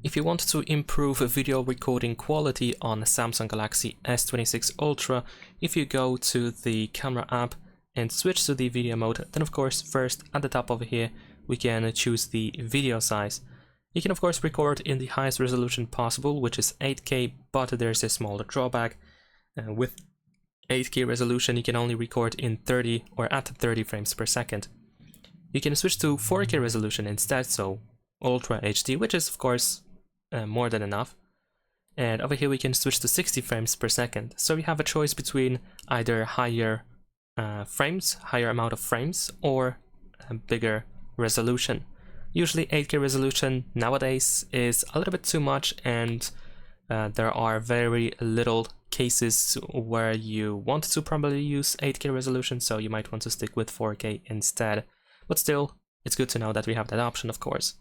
If you want to improve video recording quality on Samsung Galaxy S26 Ultra, if you go to the camera app and switch to the video mode, then of course first at the top over here we can choose the video size. You can of course record in the highest resolution possible, which is 8K, but there's a smaller drawback. With 8K resolution you can only record in 30 or at 30 frames per second. You can switch to 4K resolution instead, so Ultra HD, which is of course more than enough. And over here we can switch to 60 frames per second. So we have a choice between either higher higher amount of frames, or a bigger resolution. Usually 8K resolution nowadays is a little bit too much, and there are very little cases where you want to probably use 8K resolution, so you might want to stick with 4K instead. But still, it's good to know that we have that option, of course.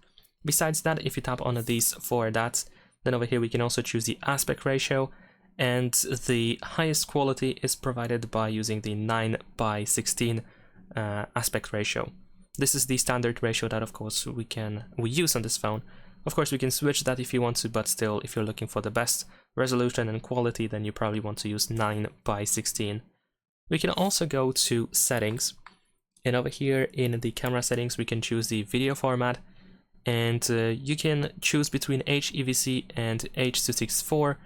Besides that, if you tap on these four dots, then over here we can also choose the aspect ratio, and the highest quality is provided by using the 9:16 aspect ratio. This is the standard ratio that of course we use on this phone. Of course we can switch that if you want to, but still, if you're looking for the best resolution and quality, then you probably want to use 9:16. We can also go to settings, and over here in the camera settings we can choose the video format, and you can choose between HEVC and H.264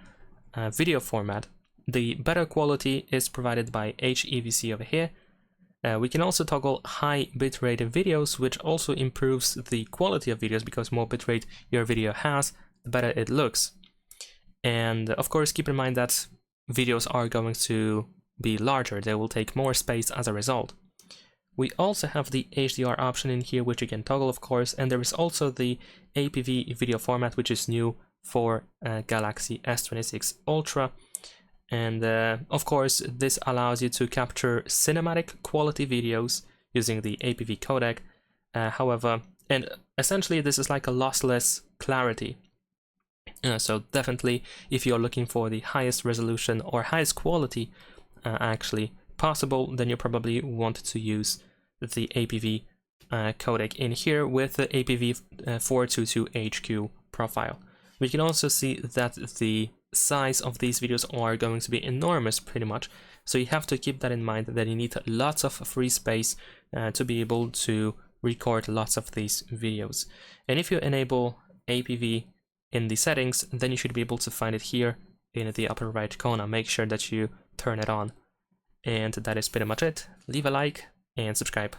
video format. The better quality is provided by HEVC over here. We can also toggle high bitrate videos, which also improves the quality of videos, because more bitrate your video has, the better it looks. And of course keep in mind that videos are going to be larger, they will take more space as a result. We also have the HDR option in here, which you can toggle of course, and there is also the APV video format, which is new for Galaxy S26 Ultra. And of course this allows you to capture cinematic quality videos using the APV codec. However, and essentially this is like a lossless clarity. So definitely if you're looking for the highest resolution or highest quality actually possible, then you probably want to use the APV codec in here with the APV 422HQ profile. We can also see that the size of these videos are going to be enormous pretty much, so you have to keep that in mind, that you need lots of free space to be able to record lots of these videos. And if you enable APV in the settings, then you should be able to find it here in the upper right corner. Make sure that you turn it on. And that is pretty much it. Leave a like and subscribe.